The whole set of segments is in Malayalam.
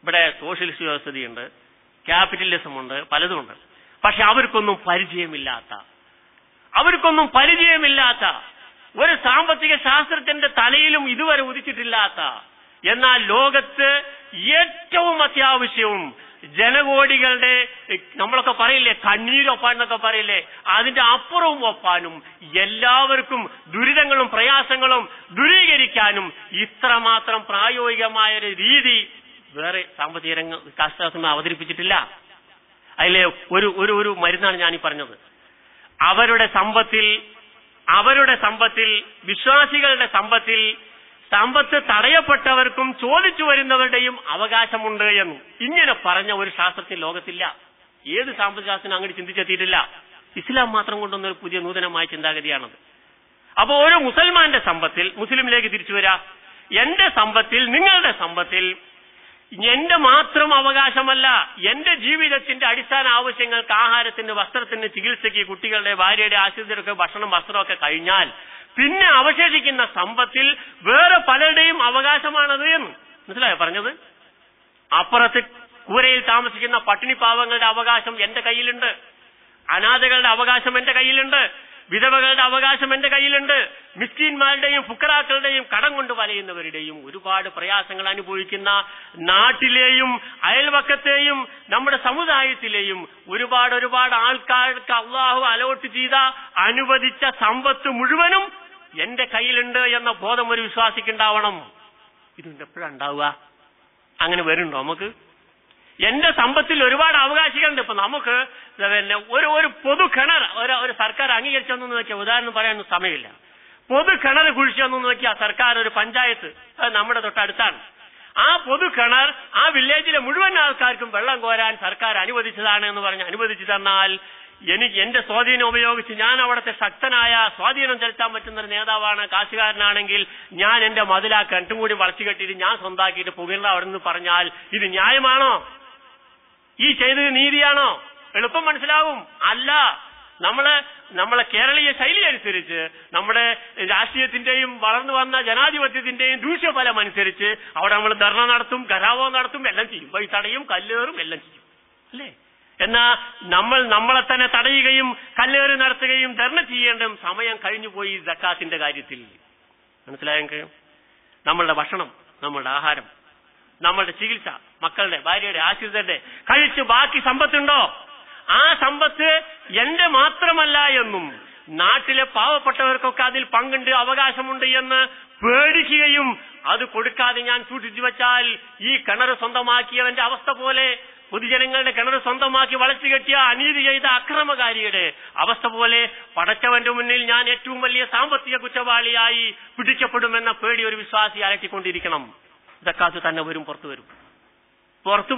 ഇവിടെ സോഷ്യലിസ്റ്റ് വ്യവസ്ഥയുണ്ട്, ക്യാപിറ്റലിസം ഉണ്ട്, പലതുമുണ്ട്. പക്ഷെ അവർക്കൊന്നും പരിചയമില്ലാത്ത ഒരു സാമ്പത്തിക ശാസ്ത്രജ്ഞന്റെ തലയിലും ഇതുവരെ ഉദിച്ചിട്ടില്ലാത്ത, എന്നാൽ ലോകത്ത് ഏറ്റവും അത്യാവശ്യവും ജനകോടികളുടെ നമ്മളൊക്കെ പറയില്ലേ കണ്ണീരൊപ്പാൻ എന്നൊക്കെ പറയില്ലേ, അതിന്റെ അപ്പുറവും ഒപ്പാനും എല്ലാവർക്കും ദുരിതങ്ങളും പ്രയാസങ്ങളും ദൂരീകരിക്കാനും ഇത്രമാത്രം പ്രായോഗികമായൊരു രീതി വേറെ സാമ്പത്തിക ശാസ്ത്രജ്ഞർ അവതരിപ്പിച്ചിട്ടില്ല. അതിലെ ഒരു മരുന്നാണ് ഞാനീ പറഞ്ഞത്. അവരുടെ സമ്പത്തിൽ വിശ്വാസികളുടെ സമ്പത്ത് തടയപ്പെട്ടവർക്കും ചോദിച്ചു വരുന്നവരുടെയും അവകാശമുണ്ട് എന്ന് ഇങ്ങനെ പറഞ്ഞ ഒരു ശാസ്ത്രജ്ഞൻ ലോകത്തില്ല. ഏത് സാമ്പത്തിക ശാസ്ത്രം അങ്ങോട്ട് ചിന്തിച്ചെത്തിയിട്ടില്ല. ഇസ്ലാം മാത്രം കൊണ്ടുവന്ന ഒരു പുതിയ നൂതനമായ ചിന്താഗതിയാണത്. അപ്പോ ഒരു മുസൽമാന്റെ സമ്പത്തിൽ, മുസ്ലിമിലേക്ക് തിരിച്ചു വരാ, എന്റെ സമ്പത്തിൽ, നിങ്ങളുടെ സമ്പത്തിൽ എന്റെ മാത്രം അവകാശമല്ല, എന്റെ ജീവിതത്തിന്റെ അടിസ്ഥാന ആവശ്യങ്ങൾക്ക്, ആഹാരത്തിന്, വസ്ത്രത്തിന്, ചികിത്സയ്ക്ക്, കുട്ടികളുടെ, ഭാര്യയുടെ, ആശുപത്രിയൊക്കെ ഭക്ഷണം, വസ്ത്രമൊക്കെ കഴിഞ്ഞാൽ പിന്നെ അവശേഷിക്കുന്ന സമ്പത്തിൽ വേറെ പലരുടെയും അവകാശമാണത് എന്ന് മനസ്സിലായോ പറഞ്ഞത്? അപ്പുറത്ത് കൂരയിൽ താമസിക്കുന്ന പട്ടിണി പാവങ്ങളുടെ അവകാശം എന്റെ കയ്യിലുണ്ട്, അനാഥകളുടെ അവകാശം എന്റെ കയ്യിലുണ്ട്, വിധവകളുടെ അവകാശം എന്റെ കയ്യിലുണ്ട്, മിസ്കീന്മാരുടെയും ഫുക്കറാക്കളുടെയും കടം കൊണ്ട് വലയുന്നവരുടെയും ഒരുപാട് പ്രയാസങ്ങൾ അനുഭവിക്കുന്ന നാട്ടിലെയും അയൽവക്കത്തെയും നമ്മുടെ സമുദായത്തിലെയും ഒരുപാട് ആൾക്കാർക്ക് അള്ളാഹു അലോട്ട് ചെയ്ത അനുവദിച്ച സമ്പത്ത് മുഴുവനും എന്റെ കയ്യിലുണ്ട് എന്ന ബോധം ഒരു വിശ്വാസിക്കുണ്ടാവണം. ഇതിന്റെ എപ്പോഴാണ് ഉണ്ടാവുക? അങ്ങനെ വരുന്നുണ്ടോ നമുക്ക്? എന്റെ സമ്പത്തിൽ ഒരുപാട് അവകാശികളുണ്ട്. ഇപ്പൊ നമുക്ക് പിന്നെ ഒരു പൊതു കിണർ ഒരു സർക്കാർ അംഗീകരിച്ചെന്നു നോക്കിയാൽ, ഉദാഹരണം പറയാനൊന്നും സമയമില്ല, പൊതു കിണർ കുഴിച്ചെന്നു നോക്കിയാൽ സർക്കാർ, ഒരു പഞ്ചായത്ത് നമ്മുടെ തൊട്ടടുത്താണ്, ആ പൊതു കിണർ ആ വില്ലേജിലെ മുഴുവൻ ആൾക്കാർക്കും വെള്ളം കോരാൻ സർക്കാർ അനുവദിച്ചതാണ് എന്ന് പറഞ്ഞ് അനുവദിച്ചു തന്നാൽ, എനിക്ക് എന്റെ സ്വാധീനം ഉപയോഗിച്ച് ഞാൻ അവിടുത്തെ ശക്തനായ സ്വാധീനം ചെലുത്താൻ പറ്റുന്ന ഒരു നേതാവാണ്, കാശുകാരനാണെങ്കിൽ ഞാൻ എന്റെ മതിലാ കിണറ്റും കൂടി വളച്ചു കെട്ടിയിട്ട് ഞാൻ സ്വന്താക്കിയിട്ട് പുകണ്ട അവിടെ നിന്ന് പറഞ്ഞാൽ ഇത് ന്യായമാണോ? ഈ ചെയ്തത് നീതിയാണോ? എളുപ്പം മനസ്സിലാവും. അല്ല. നമ്മളെ കേരളീയ ശൈലി അനുസരിച്ച്, നമ്മുടെ രാഷ്ട്രീയത്തിന്റെയും വളർന്നു വന്ന ജനാധിപത്യത്തിന്റെയും ദൂഷ്യഫലം അനുസരിച്ച് അവിടെ നമ്മൾ ധർണ നടത്തും, ഖരാവോ നടത്തും, എല്ലാം ചെയ്യും, വഴി തടയും, കല്ലേറും, എല്ലാം ചെയ്യും, അല്ലേ? എന്നാ നമ്മളെ തന്നെ തടയുകയും കല്ലേറ് നടത്തുകയും ധർണ ചെയ്യേണ്ട സമയം കഴിഞ്ഞുപോയി സക്കാത്തിന്റെ കാര്യത്തിൽ. മനസ്സിലായെങ്കിൽ നമ്മളുടെ ഭക്ഷണം, നമ്മളുടെ ആഹാരം, നമ്മളുടെ ചികിത്സ, മക്കളുടെ, ഭാര്യയുടെ, ആശ്രിതരുടെ കഴിച്ച് ബാക്കി സമ്പത്തുണ്ടോ? ആ സമ്പത്ത് എന്റെ മാത്രമല്ല എന്നും നാട്ടിലെ പാവപ്പെട്ടവർക്കൊക്കെ അതിൽ പങ്കുണ്ട്, അവകാശമുണ്ട് എന്ന് പേടിക്കുകയും അത് കൊടുക്കാതെ ഞാൻ സൂക്ഷിച്ചു വെച്ചാൽ ഈ കിണർ സ്വന്തമാക്കിയവന്റെ അവസ്ഥ പോലെ, പൊതുജനങ്ങളുടെ കിണർ സ്വന്തമാക്കി വളച്ചു കെട്ടിയ അനീതി ചെയ്ത അക്രമകാരിയുടെ അവസ്ഥ പോലെ പടച്ചവന്റെ മുന്നിൽ ഞാൻ ഏറ്റവും വലിയ സാമ്പത്തിക കുറ്റവാളിയായി പിടിക്കപ്പെടുമെന്ന പേടി ഒരു വിശ്വാസി അലട്ടിക്കൊണ്ടിരിക്കണം. സക്കാത്ത് തന്നെ വരും, പുറത്തു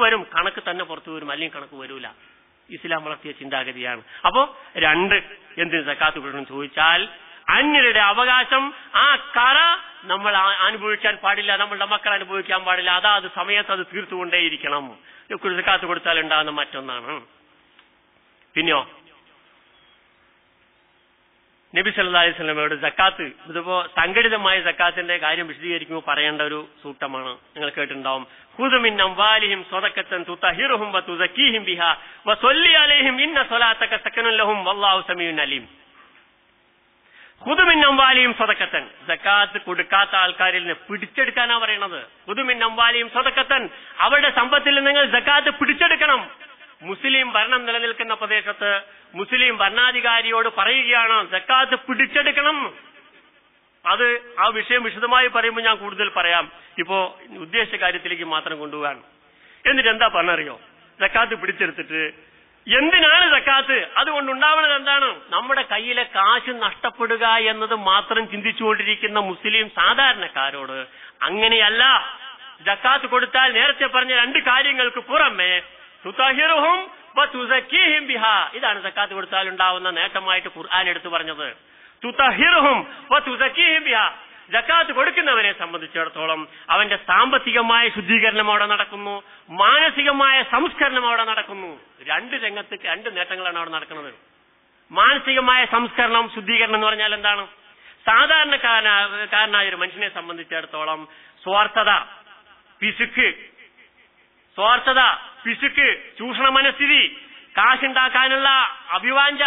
വരും, കണക്ക് തന്നെ പുറത്തു വരും, അല്ലെങ്കിൽ കണക്ക് വരൂല. ഇസ്ലാം വളർത്തിയ ചിന്താഗതിയാണ്. അപ്പോ എന്തിന് സക്കാത്ത് കൊടുക്കണം ചോദിച്ചാൽ, അന്യരുടെ അവകാശം, ആ കറ നമ്മൾ അനുഭവിക്കാൻ പാടില്ല, നമ്മളുടെ മക്കൾ അനുഭവിക്കാൻ പാടില്ല. അതാത് സമയത്ത് അത് തീർത്തുകൊണ്ടേയിരിക്കണം. സക്കാത്ത് കൊടുത്താൽ ഉണ്ടാകുന്ന മറ്റൊന്നാണ്. പിന്നെയോ നബി സല്ലല്ലാഹു അലൈഹി വസല്ലമയുടെ സക്കാത്ത്, ഇതിപ്പോ സംഘടിതമായ സക്കാത്തിന്റെ കാര്യം വിശദീകരിക്കുമ്പോൾ പറയേണ്ട ഒരു സൂക്തമാണ്. നിങ്ങൾ കേട്ടിട്ടുണ്ടാവും, ഖുദ് മിൻ അംവാലിഹിം സ്വദഖത്തൻ തുതഹിറുഹും വതുസക്കീഹിം ബിഹാ വസല്ലി അലൈഹിം ഇന്ന സ്വലാത്തക സകനുൻ ലഹും വല്ലാഹു സമീഉൻ അലീം. ഖുദ് മിൻ അംവാലിഹിം സ്വദഖത്തൻ, സക്കാത്ത് കൊടുക്കാത്ത ആൾക്കാരിൽ നിന്ന് പിടിച്ചെടുക്കാനാ പറയണത്. ഖുദ് മിൻ അംവാലിഹിം സ്വദഖത്തൻ, അവരുടെ സമ്പത്തിൽ നിങ്ങൾ സക്കാത്ത് പിടിച്ചെടുക്കണം. മുസ്ലിം ഭരണം നിലനിൽക്കുന്ന പ്രദേശത്ത് മുസ്ലിം ഭരണാധികാരിയോട് പറയുകയാണ് സക്കാത്ത് പിടിച്ചെടുക്കണം. അത് ആ വിഷയം വിശദമായി പറയുമ്പോൾ ഞാൻ കൂടുതൽ പറയാം. ഇപ്പോ ഉദ്ദേശ കാര്യത്തിലേക്ക് മാത്രം കൊണ്ടുപോകാൻ. എന്നിട്ട് എന്താ പറഞ്ഞറിയോ? സക്കാത്ത് പിടിച്ചെടുത്തിട്ട് എന്തിനാണ് സക്കാത്ത്? അതുകൊണ്ടുണ്ടാവുന്നത് എന്താണ്? നമ്മുടെ കയ്യിലെ കാശ് നഷ്ടപ്പെടുക എന്നത് മാത്രം ചിന്തിച്ചുകൊണ്ടിരിക്കുന്ന മുസ്ലിം സാധാരണക്കാരോട് അങ്ങനെയല്ല. സക്കാത്ത് കൊടുത്താൽ നേരത്തെ പറഞ്ഞ രണ്ട് കാര്യങ്ങൾക്ക് പുറമെ തുതഹിറുഹും വതുസക്കീഹിം ബിഹാ, ഇതാണ് സക്കാത്ത് കൊടുത്താൽ ഉണ്ടാവുന്ന നേട്ടമായിട്ട് ഖുർആൻ എടുത്തു പറഞ്ഞത്. തുതഹിറുഹും വതുസക്കീഹിം ബിഹാ, സക്കാത്ത് കൊടുക്കുന്നവനെ സംബന്ധിച്ചിടത്തോളം അവന്റെ സാമ്പത്തികമായ ശുദ്ധീകരണം അവിടെ നടക്കുന്നു, മാനസികമായ സംസ്കരണം അവിടെ നടക്കുന്നു. രണ്ട് രംഗത്ത് രണ്ട് നേട്ടങ്ങളാണ് അവിടെ നടക്കുന്നത്. മാനസികമായ സംസ്കരണം, ശുദ്ധീകരണം എന്ന് പറഞ്ഞാൽ എന്താണ്? സാധാരണക്കാരനായ ഒരു മനുഷ്യനെ സംബന്ധിച്ചിടത്തോളം സ്വാർത്ഥത, പിശുക്ക്, സ്വാർത്ഥത, പിശുക്ക്, ചൂഷണ മനസ്ഥിതി, കാശുണ്ടാക്കാനുള്ള അഭിവാഞ്ച,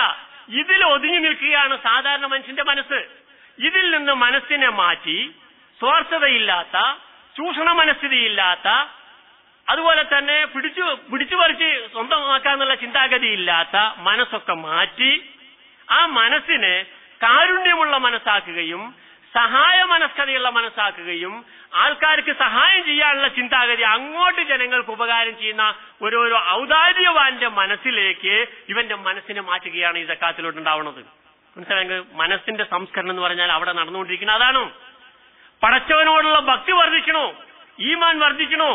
ഇതിൽ ഒതുങ്ങി നിൽക്കുകയാണ് സാധാരണ മനുഷ്യന്റെ മനസ്സ്. ഇതിൽ നിന്ന് മനസ്സിനെ മാറ്റി സ്വാർത്ഥതയില്ലാത്ത, ചൂഷണ മനസ്ഥിതിയില്ലാത്ത, അതുപോലെ തന്നെ പിടിച്ചു പറിച്ച് സ്വന്തമാക്കാന്നുള്ള ചിന്താഗതിയില്ലാത്ത മനസ്സൊക്കെ മാറ്റി ആ മനസ്സിനെ കാരുണ്യമുള്ള മനസ്സാക്കുകയും സഹായ മനസ്കതയുള്ള മനസ്സാക്കുകയും ആൾക്കാർക്ക് സഹായം ചെയ്യാനുള്ള ചിന്താഗതി, അങ്ങോട്ട് ജനങ്ങൾക്ക് ഉപകാരം ചെയ്യുന്ന ഒരു ഔദാര്യവാന്റെ മനസ്സിലേക്ക് ഇവന്റെ മനസ്സിനെ മാറ്റുകയാണ് ഈ സക്കാത്തിലോട്ട് ഉണ്ടാവുന്നത്. മനസ്സിലായെങ്കിൽ മനസ്സിന്റെ സംസ്കരണം എന്ന് പറഞ്ഞാൽ അവിടെ നടന്നുകൊണ്ടിരിക്കുന്നത് അതാണ്. പടച്ചവനോടുള്ള ഭക്തി വർദ്ധിക്കണോ, ഈമാൻ വർദ്ധിക്കണോ,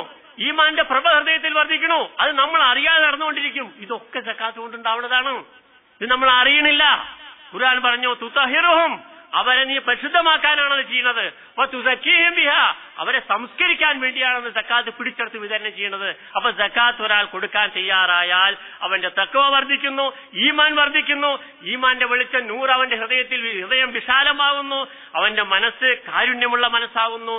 ഈമാന്റെ പ്രഭ ഹൃദയത്തിൽ വർദ്ധിക്കണോ, അത് നമ്മൾ അറിയാതെ നടന്നുകൊണ്ടിരിക്കും. ഇതൊക്കെ സക്കാത്ത് കൊണ്ടുണ്ടാവുന്നതാണ്. ഇത് നമ്മൾ അറിയണില്ല. ഖുർആൻ പറഞ്ഞു, തുതഹിറുഹും, അവരെ നീ പരിശുദ്ധമാക്കാനാണ് അത് ചെയ്യുന്നത്. വതുസക്കീഹിം ബിഹാ, അവരെ സംസ്കരിക്കാൻ വേണ്ടിയാണ് സക്കാത്ത് പിടിച്ചെടുത്ത് വിതരണം ചെയ്യുന്നത്. അപ്പൊ സക്കാത്ത് ഒരാൾ കൊടുക്കാൻ തയ്യാറായാൽ അവന്റെ തഖ്വ വർദ്ധിക്കുന്നു, ഈമാൻ വർദ്ധിക്കുന്നു, ഈമാന്റെ വെളിച്ചം നൂറ് അവന്റെ ഹൃദയം വിശാലമാകുന്നു, അവന്റെ മനസ്സ് കാരുണ്യമുള്ള മനസ്സാകുന്നു,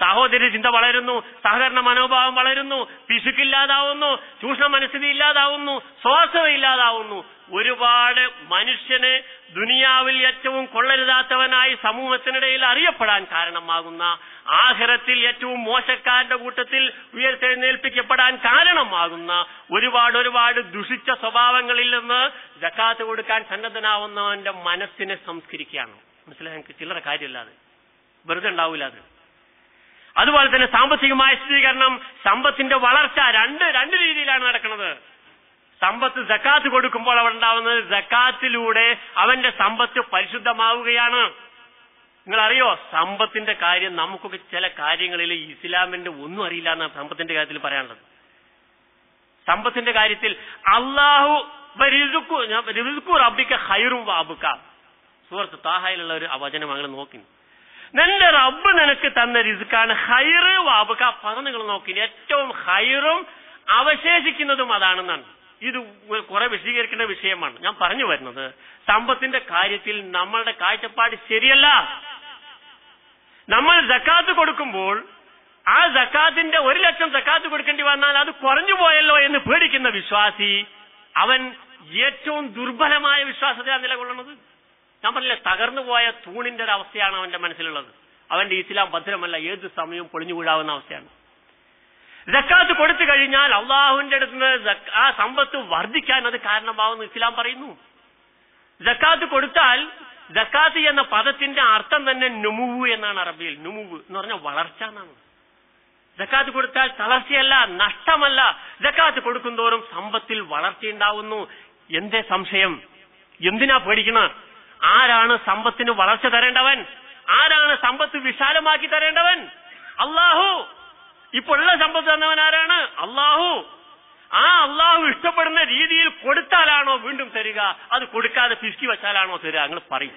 സഹോദര ചിന്ത വളരുന്നു, സഹകരണ മനോഭാവം വളരുന്നു, പിശുക്കില്ലാതാവുന്നു, ചൂഷണ മനസ്ഥിതി ഇല്ലാതാവുന്നു, സ്വാർത്ഥത ഇല്ലാതാവുന്നു. ഒരുപാട് മനുഷ്യന് ദുനിയാവിൽ ഏറ്റവും കൊള്ളരുതാത്തവനായി സമൂഹത്തിനിടയിൽ അറിയപ്പെടാൻ കാരണമാകുന്ന, ആഖിറത്തിൽ ഏറ്റവും മോശക്കാരുടെ കൂട്ടത്തിൽ ഉയർത്തെഴുന്നേൽപ്പിക്കപ്പെടാൻ കാരണമാകുന്ന ഒരുപാട് ദുഷിച്ച സ്വഭാവങ്ങളിൽ നിന്ന് സക്കാത്ത് കൊടുക്കാൻ സന്നദ്ധനാവുന്നവന്റെ മനസ്സിനെ സംസ്കരിക്കുകയാണ്. മനസ്സിലായി? എനിക്ക് ചില്ലറ കാര്യമില്ലാതെ വെറുതെ ഉണ്ടാവില്ല അത്. അതുപോലെ തന്നെ സാമ്പത്തികമായ സ്ഥിരീകരണം, സമ്പത്തിന്റെ വളർച്ച രണ്ട് രീതിയിലാണ് നടക്കുന്നത്. സമ്പത്ത് സക്കാത്ത് കൊടുക്കുമ്പോൾ അവിടെ ഉണ്ടാവുന്നത്, സക്കാത്തിലൂടെ അവന്റെ സമ്പത്ത് പരിശുദ്ധമാവുകയാണ്. നിങ്ങളറിയോ, സമ്പത്തിന്റെ കാര്യം നമുക്കൊക്കെ ചില കാര്യങ്ങളിൽ ഇസ്ലാമിന്റെ ഒന്നും അറിയില്ല എന്നാണ് സമ്പത്തിന്റെ കാര്യത്തിൽ പറയാനുള്ളത്. സമ്പത്തിന്റെ കാര്യത്തിൽ അള്ളാഹു റബ്ബിക ഖൈറും വഅബ്ക, സൂറത്ത് താഹയിലുള്ള ഒരു വചനം അങ്ങനെ നോക്കി, നിന്റെ റബ്ബ് നിനക്ക് തന്ന റിസ്ക്കാണ് ഖൈറ് വഅബ്ക. പദം നിങ്ങൾ നോക്കി, ഏറ്റവും ഖൈറും അവശേഷിക്കുന്നതും അതാണെന്നാണ്. ഇത് കുറെ വിശദീകരിക്കേണ്ട വിഷയമാണ്. ഞാൻ പറഞ്ഞു വരുന്നത്, സമ്പത്തിന്റെ കാര്യത്തിൽ നമ്മളുടെ കാഴ്ചപ്പാട് ശരിയല്ല. നമ്മൾ സക്കാത്ത് കൊടുക്കുമ്പോൾ ആ സക്കാത്തിന്റെ 1 ലക്ഷം സക്കാത്ത് കൊടുക്കേണ്ടി വന്നാൽ അത് കുറഞ്ഞു പോയല്ലോ എന്ന് പേടിക്കുന്ന വിശ്വാസി, അവൻ ഏറ്റവും ദുർബലമായ വിശ്വാസത്തെയാണ് നിലകൊള്ളുന്നത്. ഞാൻ പറഞ്ഞില്ല, തകർന്നു പോയ തൂണിന്റെ ഒരു അവസ്ഥയാണ് അവന്റെ മനസ്സിലുള്ളത്. അവന്റെ ഇസ്ലാം ഭദ്രമല്ല, ഏത് സമയവും പൊളിഞ്ഞു വീഴാവുന്ന അവസ്ഥയാണ്. സക്കാത്ത് കൊടുത്തു കഴിഞ്ഞാൽ അള്ളാഹുവിന്റെ അടുത്ത് ആ സമ്പത്ത് വർദ്ധിക്കാൻ അത് കാരണമാവുമെന്ന് ഇസ്ലാം പറയുന്നു. സക്കാത്ത് കൊടുത്താൽ, സക്കാത്ത് എന്ന പദത്തിന്റെ അർത്ഥം തന്നെ നുമുവ് എന്നാണ് അറബിയിൽ. നുമുവ് എന്ന് പറഞ്ഞാൽ വളർച്ച എന്നാണ്. സക്കാത്ത് കൊടുത്താൽ തളർച്ചയല്ല, നഷ്ടമല്ല. സക്കാത്ത് കൊടുക്കുന്തോറും സമ്പത്തിൽ വളർച്ചയുണ്ടാവുന്നു. എന്തേ സംശയം? എന്തിനാ പേടിക്കണം? ആരാണ് സമ്പത്തിന് വളർച്ച തരേണ്ടവൻ? ആരാണ് സമ്പത്ത് വിശാലമാക്കി തരേണ്ടവൻ? അള്ളാഹു. ഇപ്പോഴുള്ള സമ്പത്ത് തന്നവൻ ആരാണ്? അള്ളാഹു. ആ അള്ളാഹു ഇഷ്ടപ്പെടുന്ന രീതിയിൽ കൊടുത്താലാണോ വീണ്ടും തരിക? അത് കൊടുക്കാതെ പിശുക്കി വെച്ചാലാണോ തരിക? നിങ്ങൾ പറയും.